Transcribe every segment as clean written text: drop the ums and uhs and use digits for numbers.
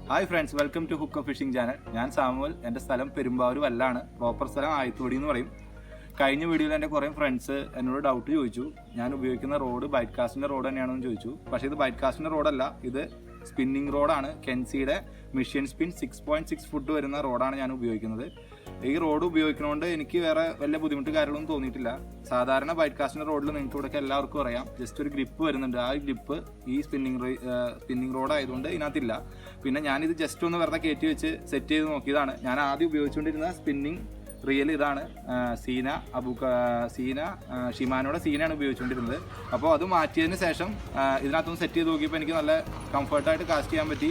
Hi friends, welcome to hookup fishing channel. ഞാൻ Samuel. എൻ്റെ സ്ഥലം പെരുമ്പാവൂർ വല്ലാണ്. പ്രോപ്പർ സ്ഥലം ആയത്തുപടി എന്ന് പറയും. കഴിഞ്ഞ വീഡിയോയിൽ എൻ്റെ കുറേ ഫ്രണ്ട്സ് എന്നോട് ഡൗട്ട് ചോദിച്ചു, ഞാൻ ഉപയോഗിക്കുന്ന റോഡ് ബൈറ്റ് കാസ്റ്റിൻ്റെ റോഡ് തന്നെയാണെന്ന് ചോദിച്ചു. പക്ഷേ ഇത് ബൈറ്റ് കാസ്റ്റിൻ്റെ റോഡല്ല, ഇത് സ്പിന്നിങ് റോഡാണ്. കെൻസിയുടെ മിഷ്യൻ സ്പിൻ 6.6 ഫുട്ട് വരുന്ന റോഡാണ് ഞാൻ ഉപയോഗിക്കുന്നത്. ഈ റോഡ് ഉപയോഗിക്കുന്നതുകൊണ്ട് എനിക്ക് വേറെ വലിയ ബുദ്ധിമുട്ട് കാര്യങ്ങളൊന്നും തോന്നിയിട്ടില്ല. സാധാരണ ബൈറ്റ് കാസ്റ്റിൻ്റെ റോഡിൽ നിങ്ങൾക്ക് ഇവിടെയൊക്കെ എല്ലാവർക്കും അറിയാം, ജസ്റ്റ് ഒരു ഗ്രിപ്പ് വരുന്നുണ്ട്. ആ ഗ്രിപ്പ് ഈ സ്പിന്നിങ് റോഡ് ആയതുകൊണ്ട് ഇതിനകത്തില്ല. പിന്നെ ഞാനിത് ജസ്റ്റ് ഒന്ന് വെറുതെ കയറ്റി വെച്ച് സെറ്റ് ചെയ്ത് നോക്കിയതാണ്. ഞാൻ ആദ്യം ഉപയോഗിച്ചുകൊണ്ടിരുന്ന സ്പിന്നിങ് റിയൽ ഇതാണ്, ഷിമാനോയുടെ സീനയാണ് ഉപയോഗിച്ചുകൊണ്ടിരുന്നത്. അപ്പോൾ അത് മാറ്റിയതിന് ശേഷം ഇതിനകത്തൊന്ന് സെറ്റ് ചെയ്ത് നോക്കിയപ്പോൾ എനിക്ക് നല്ല കംഫർട്ടായിട്ട് കാസ്റ്റ് ചെയ്യാൻ പറ്റി.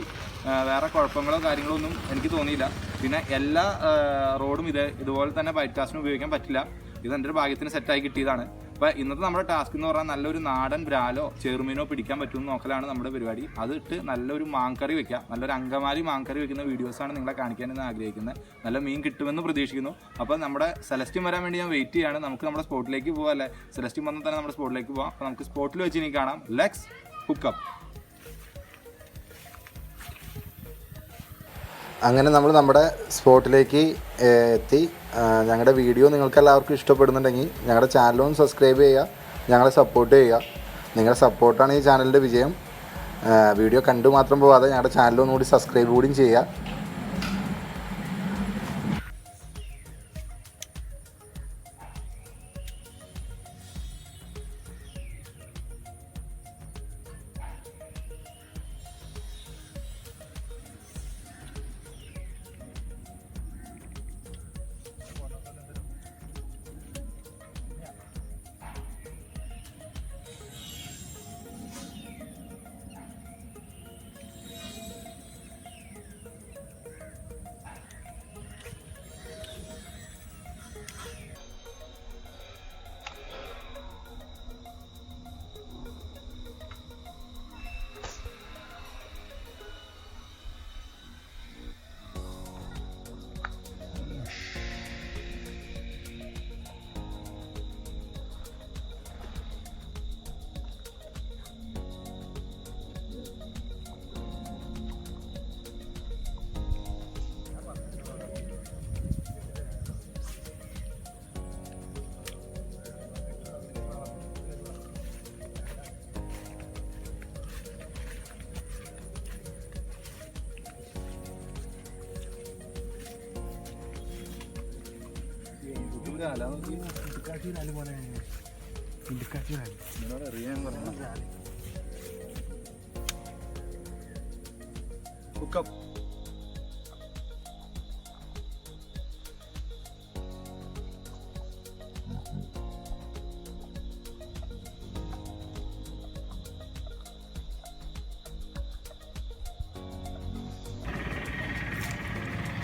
വേറെ കുഴപ്പങ്ങളോ കാര്യങ്ങളോ ഒന്നും എനിക്ക് തോന്നിയില്ല. പിന്നെ എല്ലാ റോഡും ഇതുപോലെ തന്നെ ബൈറ്റ് കാസ്റ്റിന് ഉപയോഗിക്കാൻ പറ്റില്ല. ഇത് എൻ്റെ ഒരു ഭാഗ്യത്തിന് സെറ്റായി കിട്ടിയതാണ്. അപ്പോൾ ഇന്നത്തെ നമ്മുടെ ടാസ്ക് എന്ന് പറഞ്ഞാൽ നല്ലൊരു നാടൻ ബ്രാലോ ചെറുമീനോ പിടിക്കാൻ പറ്റുമെന്ന് നോക്കലാണ് നമ്മുടെ പരിപാടി. അതിട്ട് നല്ലൊരു മാങ്കറി വെക്കാം, നല്ലൊരു അങ്കമാലി മാങ്കറി വെക്കുന്ന വീഡിയോസാണ് നിങ്ങളെ കാണിക്കാനെന്ന് ആഗ്രഹിക്കുന്നത്. നല്ല മീൻ കിട്ടുമെന്ന് പ്രതീക്ഷിക്കുന്നു. അപ്പോൾ നമ്മുടെ സെലസ്റ്റിൻ വരാൻ വേണ്ടി ഞാൻ വെയിറ്റ് ചെയ്യാണ്. നമുക്ക് നമ്മുടെ സ്പോട്ടിലേക്ക് പോകാം അല്ലേ? സെലസ്റ്റിൻ വന്നാൽ തന്നെ നമ്മുടെ സ്പോട്ടിലേക്ക് പോകാം. അപ്പോൾ നമുക്ക് സ്പോട്ടിൽ വെച്ച് ഇനി കാണാം. Let's hookup. അങ്ങനെ നമ്മൾ നമ്മുടെ സ്പോട്ടിലേക്ക് എത്തി. ഞങ്ങളുടെ വീഡിയോ നിങ്ങൾക്ക് എല്ലാവർക്കും ഇഷ്ടപ്പെടുന്നുണ്ടെങ്കിൽ ഞങ്ങളുടെ ചാനലൊന്ന് സബ്സ്ക്രൈബ് ചെയ്യുക, ഞങ്ങളെ സപ്പോർട്ട് ചെയ്യുക. നിങ്ങളുടെ സപ്പോർട്ടാണ് ഈ ചാനലിൻ്റെ വിജയം. വീഡിയോ കണ്ടു മാത്രം പോവാതെ ഞങ്ങളുടെ ചാനലൊന്നുകൂടി സബ്സ്ക്രൈബ് കൂടിയും ചെയ്യുക.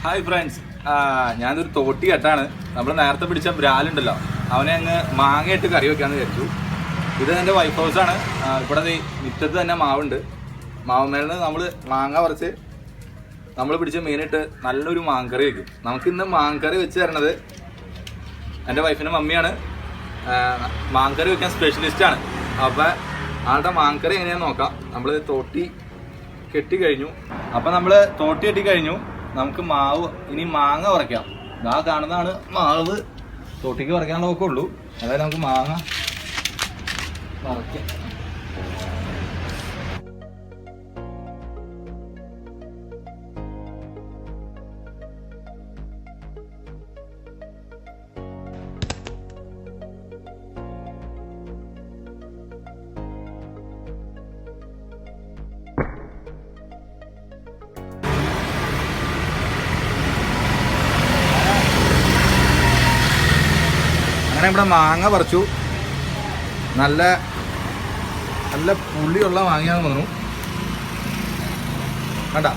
ഹായ് ഫ്രണ്ട്സ്, ഞാനൊരു തോട്ടി കെട്ടാണ്. നമ്മൾ നേരത്തെ പിടിച്ച ബ്രാലുണ്ടല്ലോ, അവനെ അങ്ങ് മാങ്ങയിട്ട് കറി വെക്കാമെന്ന് വിചാരിച്ചു. ഇത് എൻ്റെ വൈഫ് ഹൗസാണ്. ഇവിടെ മുറ്റത്ത് തന്നെ മാവുണ്ട്. മാവുമേലിന് നമ്മൾ മാങ്ങ പറിച്ച് നമ്മൾ പിടിച്ച മീനിട്ട് നല്ലൊരു മാങ്കറി വയ്ക്കും. നമുക്കിന്ന് മാങ്കറി വെച്ച് തരണത് എൻ്റെ വൈഫിൻ്റെ മമ്മിയാണ്. മാങ്കറി വെക്കാൻ സ്പെഷ്യലിസ്റ്റാണ്. അപ്പോൾ ആളുടെ മാങ്കറി എങ്ങനെയാണെന്ന് നോക്കാം. നമ്മൾ തോട്ടി കെട്ടിക്കഴിഞ്ഞു. അപ്പോൾ നമ്മൾ തോട്ടി കെട്ടിക്കഴിഞ്ഞു. നമുക്ക് ഇനി മാങ്ങ പറിക്കാം. ഇതാ കാണുന്നതാണ് മാവ്. തോട്ടിക്ക് പറിക്കാനുള്ളതൊക്കെ ഉള്ളൂ. അതായത് നമുക്ക് മാങ്ങ പറിക്കാം. അങ്ങനെ ഇവിടെ മാങ്ങ പറിച്ചു. നല്ല നല്ല പുള്ളിയുള്ള മാങ്ങയാണെന്ന് തോന്നുന്നു. കണ്ട,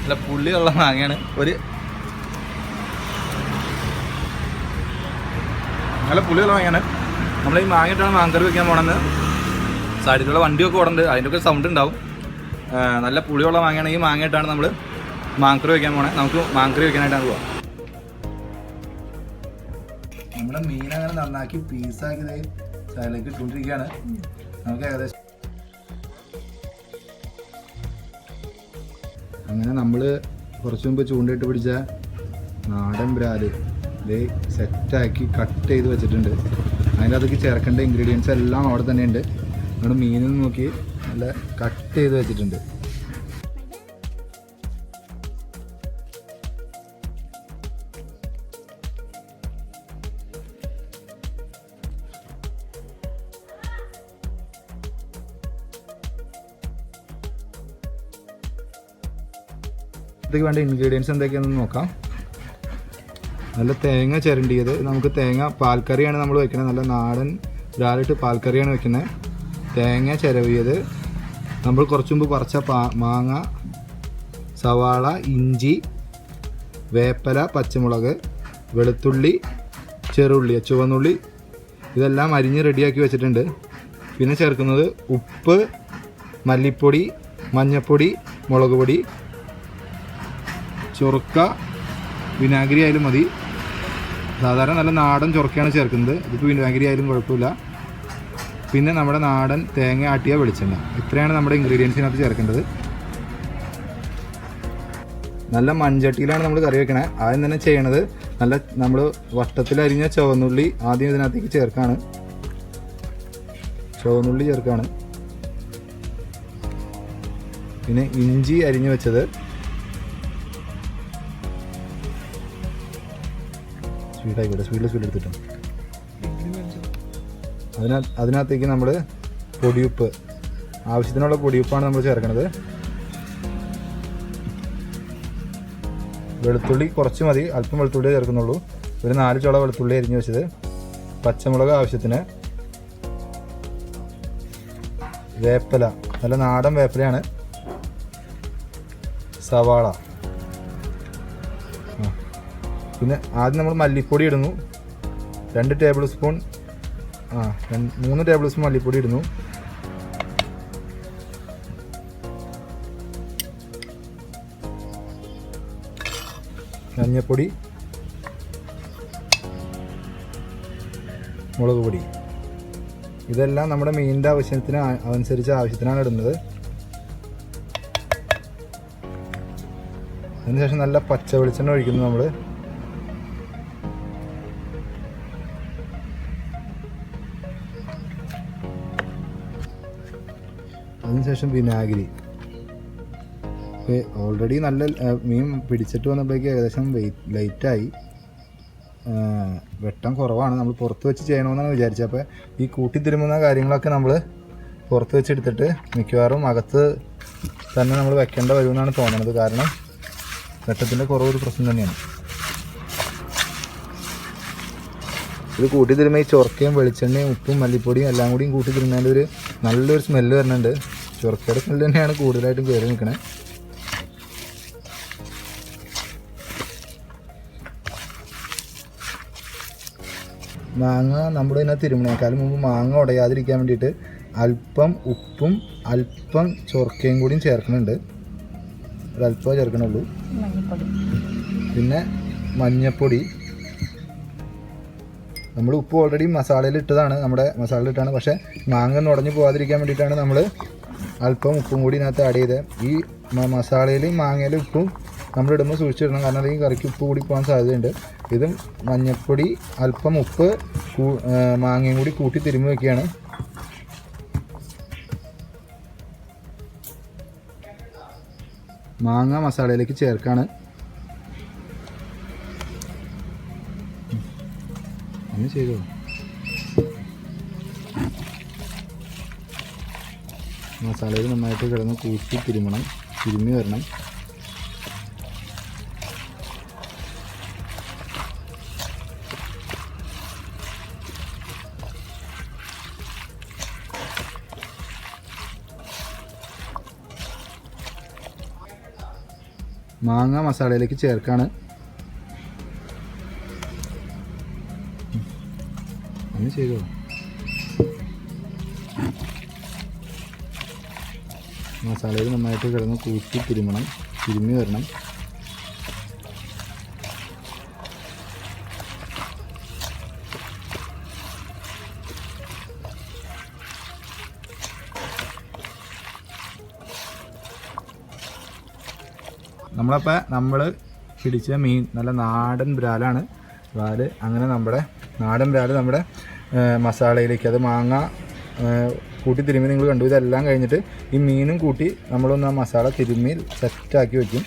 നല്ല പുള്ളിയുള്ള മാങ്ങയാണ്. നല്ല പുള്ളിയുള്ള മാങ്ങയാണ്. നമ്മൾ ഈ മാങ്ങയിട്ടാണ് മാങ്കറി വെക്കാൻ പോകണമെന്ന്. സൈഡിലുള്ള വണ്ടിയൊക്കെ ഓടുന്നുണ്ട്, അതിൻ്റെയൊക്കെ സൗണ്ട് ഉണ്ടാവും. നല്ല പുളിയുള്ള മാങ്ങയാണ്. ഈ മാങ്ങയിട്ടാണ് നമ്മൾ മാങ്കറി വെക്കാൻ പോകണേ. നമുക്ക് മാങ്കറി വെക്കാനായിട്ടാണ് പോവാം. നമ്മുടെ മീൻ അങ്ങനെ നന്നാക്കി പീസാക്കി സൈഡിലേക്ക് ഇട്ടുകൊണ്ടിരിക്കുകയാണ്. നമുക്ക് ഏകദേശം അങ്ങനെ നമ്മൾ കുറച്ച് മുമ്പ് ചൂണ്ടയിട്ട് പിടിച്ച നാടൻ ബ്രാല് ഇത് സെറ്റാക്കി കട്ട് ചെയ്ത് വെച്ചിട്ടുണ്ട്. അതിൻ്റെ അതൊക്കെ ചേർക്കേണ്ട ഇൻഗ്രീഡിയൻസ് എല്ലാം അവിടെ തന്നെ ഉണ്ട്. നമ്മൾ മീനിൽ നോക്കി നല്ല കട്ട് ചെയ്ത് വെച്ചിട്ടുണ്ട്. ഇതിലേക്ക് വേണ്ട ഇൻഗ്രീഡിയൻസ് എന്തൊക്കെയാണെന്ന് നോക്കാം. നല്ല തേങ്ങ ചിരണ്ടിയത്, നമുക്ക് തേങ്ങ പാൽക്കറിയാണ് നമ്മൾ വെക്കുന്നത്, നല്ല നാടൻ ബ്രാലിട്ട് പാൽക്കറിയാണ് വെക്കുന്നത്. തേങ്ങ ചിരവിയത്, നമ്മൾ കുറച്ച് മുമ്പ് പറിച്ച മാങ്ങ, സവാള, ഇഞ്ചി, വേപ്പല, പച്ചമുളക്, വെളുത്തുള്ളി, ചെറുള്ളി, ചുവന്നുള്ളി ഇതെല്ലാം അരിഞ്ഞ് റെഡിയാക്കി വെച്ചിട്ടുണ്ട്. പിന്നെ ചേർക്കുന്നത് ഉപ്പ്, മല്ലിപ്പൊടി, മഞ്ഞൾപ്പൊടി, മുളക് പൊടി, ചൊറുക്ക, വിനാഗിരി ആയാലും മതി. സാധാരണ നല്ല നാടൻ ചൊറുക്കയാണ് ചേർക്കുന്നത്, ഇതിപ്പോൾ വിനാഗിരി ആയാലും കുഴപ്പമില്ല. പിന്നെ നമ്മുടെ നാടൻ തേങ്ങ ആട്ടിയ വെളിച്ചെണ്ണ. ഇത്രയാണ് നമ്മുടെ ഇൻഗ്രീഡിയൻസിനകത്ത് ചേർക്കേണ്ടത്. നല്ല മൺചട്ടിയിലാണ് നമ്മൾ കറി വെക്കണത്. ആദ്യം തന്നെ ചെയ്യണത് നല്ല നമ്മൾ വട്ടത്തിലരിഞ്ഞ ചുവന്നുള്ളി ആദ്യം ഇതിനകത്തേക്ക് ചേർക്കാണ്. ചുവന്നുള്ളി ചേർക്കാണ്. പിന്നെ ഇഞ്ചി അരിഞ്ഞു വെച്ചത്, സ്പീഡ് എടുത്തിട്ട് അതിനകത്തേക്ക് നമ്മൾ പൊടിയുപ്പ്, ആവശ്യത്തിനുള്ള പൊടിയുപ്പാണ് നമ്മൾ ചേർക്കുന്നത്. വെളുത്തുള്ളി കുറച്ച് മതി, അല്പം വെളുത്തുള്ളി ചേർക്കുന്നുള്ളൂ. ഒരു 4 ചുള വെളുത്തുള്ളി അരിഞ്ഞു വെച്ചത്, പച്ചമുളക് ആവശ്യത്തിന്, വേപ്പല നല്ല നാടൻ വേപ്പലയാണ്, സവാള. പിന്നെ ആദ്യം നമ്മൾ മല്ലിപ്പൊടി ഇടുന്നു. 3 ടേബിൾ സ്പൂൺ മല്ലിപ്പൊടി ഇടുന്നു. മഞ്ഞൾപ്പൊടി, മുളക് പൊടി ഇതെല്ലാം നമ്മുടെ മീനിൻ്റെ ആവശ്യത്തിനാണ് ഇടുന്നത്. അതിനുശേഷം നല്ല പച്ച വെളിച്ചെണ്ണ ഒഴിക്കുന്നു നമ്മൾ. അതിനുശേഷം വിനാഗിരി. ഓൾറെഡി നല്ല മീൻ പിടിച്ചിട്ട് വന്നപ്പോഴേക്ക് ഏകദേശം ലൈറ്റായി, വെട്ടം കുറവാണ്. നമ്മൾ പുറത്ത് വെച്ച് ചെയ്യണമെന്നാണ് വിചാരിച്ചത്. അപ്പോൾ ഈ കൂട്ടിത്തിരുമുന്ന കാര്യങ്ങളൊക്കെ നമ്മൾ പുറത്ത് വെച്ചെടുത്തിട്ട് മിക്കവാറും അകത്ത് തന്നെ നമ്മൾ വെക്കേണ്ട വരുമെന്നാണ് തോന്നുന്നത്. കാരണം വെട്ടത്തിൻ്റെ കുറവൊരു പ്രശ്നം തന്നെയാണ്. ഇത് കൂട്ടിത്തിരുമ്പോൾ ഈ ചൊറക്കയും വെളിച്ചെണ്ണയും ഉപ്പും മല്ലിപ്പൊടിയും എല്ലാം കൂടിയും കൂട്ടിത്തിരുന്നതിൻ്റെ ഒരു നല്ലൊരു സ്മെല്ല് വരുന്നുണ്ട്. ചൊറക്കയുടെ സ്മെല്ല് തന്നെയാണ് കൂടുതലായിട്ടും കയറി നിൽക്കണേ. മാങ്ങ നമ്മുടെ ഇതിനകത്ത് തിരുമണേക്കാളും മുമ്പ് മാങ്ങ ഉടയാതിരിക്കാൻ വേണ്ടിയിട്ട് അല്പം ഉപ്പും അല്പം ചൊറക്കയും കൂടിയും ചേർക്കുന്നുണ്ട്. ഒരല്പം ചേർക്കണുള്ളൂ. പിന്നെ മഞ്ഞൾപ്പൊടി. നമ്മൾ ഉപ്പ് ഓൾറെഡി മസാലയിൽ ഇട്ടതാണ്, പക്ഷേ മാങ്ങ ഉടഞ്ഞു പോകാതിരിക്കാൻ വേണ്ടിയിട്ടാണ് നമ്മൾ അല്പം ഉപ്പും കൂടി ഇതിനകത്ത് ആഡ് ചെയ്തത്. ഈ മസാലയിലും മാങ്ങയിലും ഉപ്പും നമ്മളിടുമ്പോൾ സൂക്ഷിച്ചിടണം, കാരണം അല്ലെങ്കിൽ കറിക്ക് ഉപ്പ് കൂടി പോകാൻ സാധ്യതയുണ്ട്. ഇതും മഞ്ഞൾപ്പൊടി, അല്പം ഉപ്പ്, മാങ്ങയും കൂടി കൂട്ടി തിരുമ്മി വയ്ക്കുകയാണ്. മാങ്ങ മസാലയിലേക്ക് ചേർക്കാണ്. അങ്ങനെ ചെയ്തോ. മസാലയിൽ നന്നായിട്ട് കിടന്ന് കൂട്ടി തിരുമ്മി വരണം. മാങ്ങ മസാലയിലേക്ക് ചേർക്കാണ്. അങ്ങനെ ചെയ്തോ. മസാലയിൽ നന്നായിട്ട് കിടന്ന് കൂട്ടി തിരുമ്മി വരണം. നമ്മൾ പിടിച്ച മീൻ നല്ല നാടൻ ബ്രാലാണ്. അങ്ങനെ നമ്മുടെ നാടൻ ബ്രാല് നമ്മുടെ മസാലയിലേക്ക് അത് മാങ്ങ കൂട്ടി തിരുമ്മി നിങ്ങൾ കണ്ടു. ഇതെല്ലാം കഴിഞ്ഞിട്ട് ഈ മീനും കൂട്ടി നമ്മളൊന്ന് ആ മസാല തിരുമ്മി സെറ്റാക്കി വയ്ക്കും.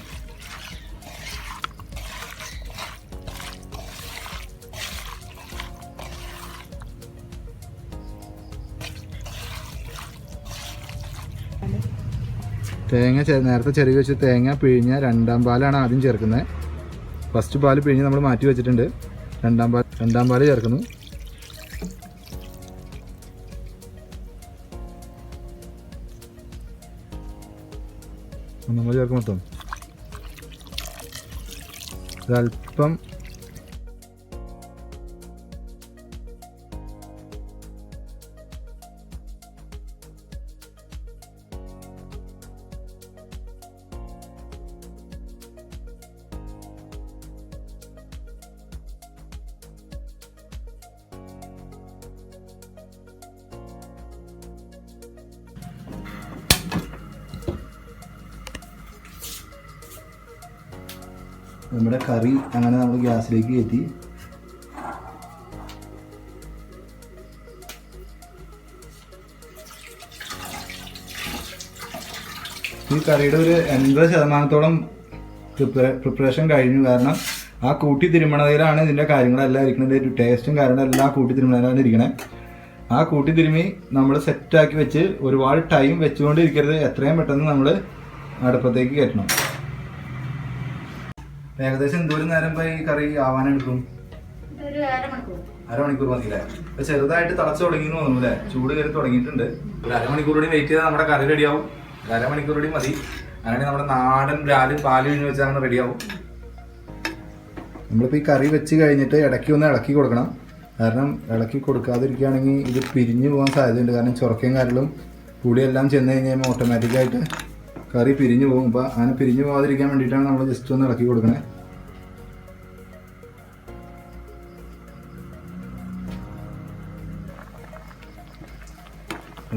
തേങ്ങ നേരത്തെ ചെറുകി വെച്ച് തേങ്ങ പിഴിഞ്ഞ രണ്ടാം പാലാണ് ആദ്യം ചേർക്കുന്നത്. ഫസ്റ്റ് പാല് പിഴിഞ്ഞ് നമ്മൾ മാറ്റി വെച്ചിട്ടുണ്ട്. രണ്ടാം പാല് ചേർക്കുന്നു. നമ്മൾ ചേർക്കും മൊത്തം ഒരല്പം നമ്മുടെ കറി അങ്ങനെ നമ്മൾ ഗ്യാസിലേക്ക് കയറ്റി. ഈ കറിയുടെ ഒരു 80% പ്രിപ്പറേഷൻ കഴിഞ്ഞു. കാരണം ആ കൂട്ടി തിരുമണതിലാണ് ഇതിൻ്റെ കാര്യങ്ങളെല്ലാം ഇരിക്കുന്നത്. ടേസ്റ്റും കാര്യങ്ങളെല്ലാം ആ കൂട്ടി തിരുമണതിലാണ് ഇരിക്കണേ. ആ കൂട്ടി തിരുമ്മി നമ്മൾ സെറ്റാക്കി വെച്ച് ഒരുപാട് ടൈം വെച്ചുകൊണ്ടിരിക്കരുത്. എത്രയും പെട്ടെന്ന് നമ്മൾ അടുപ്പത്തേക്ക് കയറ്റണം. ഏകദേശം എന്തോരം നേരം ഈ കറി ആവാനെടുക്കും? അരമണിക്കൂർ മതിയില്ലേ? അപ്പൊ ചെറുതായിട്ട് തിളച്ചു തുടങ്ങി തോന്നുന്നു അല്ലേ? ചൂട് കയറി തുടങ്ങിയിട്ടുണ്ട്. ഒരു അരമണിക്കൂർ കൂടി വെയിറ്റ് ചെയ്താൽ നമ്മുടെ കറി റെഡിയാവും. ഒരു അരമണിക്കൂർ കൂടി മതി. അങ്ങനെ നമ്മുടെ നാടൻ ബ്രാല് പാല് കഴിഞ്ഞ് വെച്ചാൽ അങ്ങനെ റെഡിയാവും. നമ്മളിപ്പോൾ ഈ കറി വെച്ച് കഴിഞ്ഞിട്ട് ഇടയ്ക്ക് ഒന്ന് ഇളക്കി കൊടുക്കണം. കാരണം ഇളക്കി കൊടുക്കാതിരിക്കുകയാണെങ്കിൽ ഇത് പിരിഞ്ഞു പോകാൻ സാധ്യതയുണ്ട്. കാരണം ചൊറക്കയും കാര്യങ്ങളും പുളിയെല്ലാം ചെന്ന് കഴിഞ്ഞാൽ ഓട്ടോമാറ്റിക്കായിട്ട് കറി പിരിഞ്ഞു പോകും. അപ്പോൾ അങ്ങനെ പിരിഞ്ഞു പോകാതിരിക്കാൻ വേണ്ടിയിട്ടാണ് നമ്മൾ ജസ്റ്റ് ഒന്ന് ഇളക്കി കൊടുക്കണേ.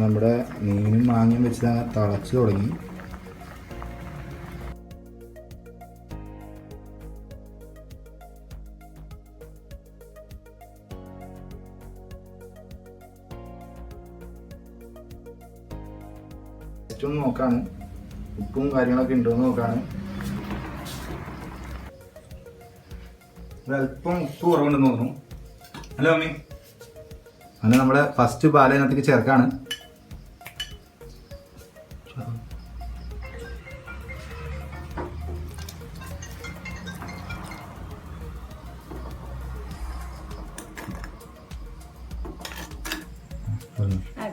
നമ്മുടെ മീനും മാങ്ങയും വെച്ച് അങ്ങനെ തിളച്ച് തുടങ്ങി. ജസ്റ്റ് ഒന്ന് നോക്കാണ് ഉപ്പും കാര്യങ്ങളൊക്കെ ഉണ്ടോയെന്ന് നോക്കാണ്. ഒരല്പം ഉപ്പ് കുറവുണ്ടെന്ന് തോന്നുന്നു. ഹലോ അമ്മി. അങ്ങനെ നമ്മുടെ ഫസ്റ്റ് പാല് അതിനകത്തേക്ക് ചേർക്കാണ്.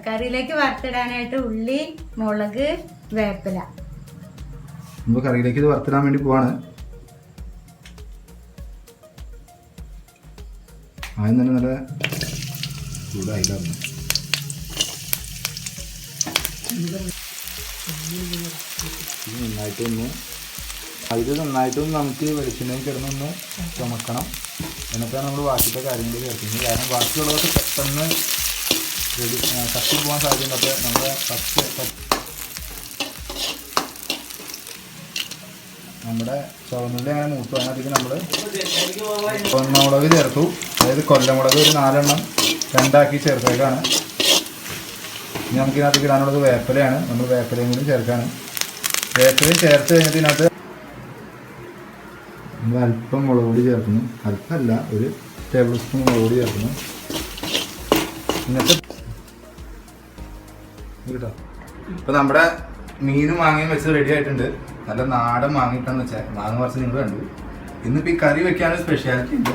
കറിയിലേക്ക് വറുത്തിടാനായിട്ട് ഉള്ളി, മുളക്, വേപ്പില. നമ്മൾ കറിയിലേക്ക് ഇത് വറുത്തിടാൻ വേണ്ടി പോവാണ്. ആദ്യം തന്നെ നല്ല ചൂടായിട്ടാണ്. നന്നായിട്ടൊന്ന് നമുക്ക് വെളിച്ചെണ്ണയിൽ കിടന്നൊന്ന് ചുമക്കണം. എന്നിട്ടാണ് നമ്മൾ ബാക്കിയുടെ കാര്യങ്ങൾ ചേർക്കുന്നത്. കാരണം ബാക്കിയുള്ളതൊക്കെ പെട്ടെന്ന് കത്തി പോകാൻ സാധ്യതയുണ്ട്. അപ്പോൾ നമ്മുടെ നമ്മുടെ ചുവന്നുള്ളി അങ്ങനെ മൂത്ത് അതിനകത്തേക്ക് നമ്മൾ ചുവന്നമുളക് ചേർത്തു. അതായത് കൊല്ലമുളക് ഒരു 4 എണ്ണം 2 ആക്കി ചേർത്തേക്കാണ്. ഇനി നമുക്കിതിനകത്തേക്ക് ഇടാനുള്ളത് വേപ്പിലയാണ്. നമ്മൾ വേപ്പിലയും കൂടി ചേർക്കാണ്. വേപ്പിലയും ചേർത്ത് കഴിഞ്ഞിട്ട് ഇതിനകത്ത് നമ്മൾ അല്പം മുളക് പൊടി ചേർക്കുന്നു. അല്പമല്ല, ഒരു ടേബിൾ സ്പൂൺ മുളക് പൊടി ചേർക്കുന്നു. എന്നിട്ട് കേട്ടോ ഇപ്പം നമ്മുടെ മീനും മാങ്ങയും വെച്ച് റെഡി ആയിട്ടുണ്ട്. നല്ല നാടൻ മാങ്ങിയിട്ടാന്ന് വെച്ചാൽ മാങ്ങ കുറച്ച് നിങ്ങൾ കണ്ടു. ഇന്നിപ്പോൾ ഈ കറി വെക്കാനൊരു സ്പെഷ്യാലിറ്റി ഉണ്ട്.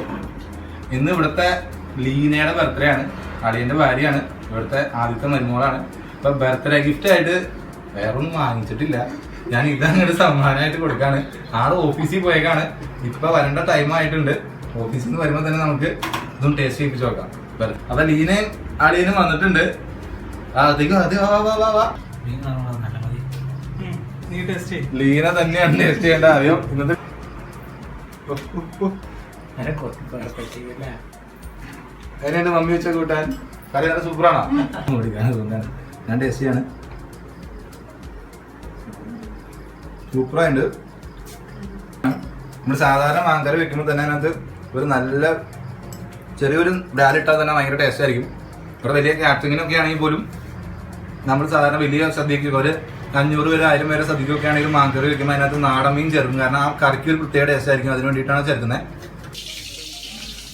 ഇന്ന് ഇവിടുത്തെ ലീനയുടെ ബർത്ത്ഡേ ആണ്. അളിയൻ്റെ ഭാര്യയാണ്, ഇവിടുത്തെ ആദ്യത്തെ മരുമോളാണ്. അപ്പം ബർത്ത്ഡേ ഗിഫ്റ്റായിട്ട് വേറൊന്നും വാങ്ങിച്ചിട്ടില്ല. ഞാൻ ഇതങ്ങോട്ട് സമ്മാനമായിട്ട് കൊടുക്കാണ്. ആള് ഓഫീസിൽ പോയേക്കാണ്. ഇപ്പം വരേണ്ട ടൈമായിട്ടുണ്ട്. ഓഫീസിൽ നിന്ന് വരുമ്പോൾ തന്നെ നമുക്ക് ഇതൊന്നും ടേസ്റ്റ് ചെയ്യിപ്പിച്ച് നോക്കാം. അപ്പം ലീനയും അളിയനും വന്നിട്ടുണ്ട്. ലീന തന്നെയാണ് ടേസ്റ്റ് ചെയ്യേണ്ട. ആദ്യം ഇന്നത്തെ അതിനെ മമ്മി വെച്ച കൂട്ടാൻ കറി നല്ല സൂപ്പറാണോ? ഞാൻ ടേസ്റ്റ് ചെയ്യാണ്. സൂപ്പറായിട്ടുണ്ട്. നമ്മൾ സാധാരണ മാങ്കറി വെക്കുമ്പോൾ തന്നെ അതിനകത്ത് ഒരു നല്ല ചെറിയൊരു ബ്രാലിട്ടാൽ തന്നെ ഭയങ്കര ടേസ്റ്റ് ആയിരിക്കും. ഇവിടെ വലിയ കാറ്ററിങ്ങിനൊക്കെ ആണെങ്കിൽ പോലും നമ്മൾ സാധാരണ വലിയ സദ്യക്ക് ഒരു 500 പേര് 1000 പേരെ സദ്യക്കൊക്കെ ആണെങ്കിൽ മാങ്കറി വെക്കുമ്പോൾ അതിനകത്ത് നാടൻ മീൻ ചേർക്കും. കാരണം ആ കറിക്ക് ഒരു പ്രത്യേക ടേസ്റ്റ് ആയിരിക്കും, അതിന് വേണ്ടിയിട്ടാണ് ചേർക്കുന്നത്.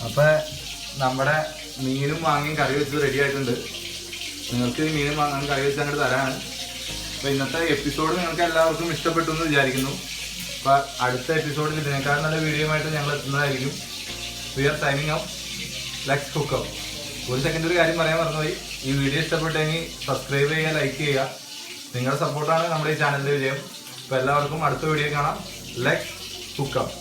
അപ്പം നമ്മുടെ മീനും മാങ്ങയും കറി വെച്ചത് റെഡി ആയിട്ടുണ്ട്. നിങ്ങൾക്ക് ഈ മീനും മാങ്ങാൻ കറി വെച്ച് അങ്ങോട്ട് തരാണ്. അപ്പോൾ ഇന്നത്തെ എപ്പിസോഡ് നിങ്ങൾക്ക് എല്ലാവർക്കും ഇഷ്ടപ്പെട്ടു എന്ന് വിചാരിക്കുന്നു. അപ്പോൾ അടുത്ത എപ്പിസോഡിൽ ഇതിനേക്കാൾ നല്ല വീഡിയോയുമായിട്ട് ഞങ്ങൾ എത്തുന്നതായിരിക്കും. We are signing out. Let's cook out. ഒരു സെക്കൻഡ് ഒരു കാര്യം പറയാൻ മറന്നുപോയി. ഈ വീഡിയോ ഇഷ്ടപ്പെട്ടെങ്കിൽ സബ്സ്ക്രൈബ് ചെയ്യുക, ലൈക്ക് ചെയ്യുക. നിങ്ങളുടെ സപ്പോർട്ടാണ് നമ്മുടെ ഈ ചാനലിൻ്റെ വിജയം. അപ്പോൾ എല്ലാവർക്കും അടുത്ത വീഡിയോ കാണാം. Let's cook out.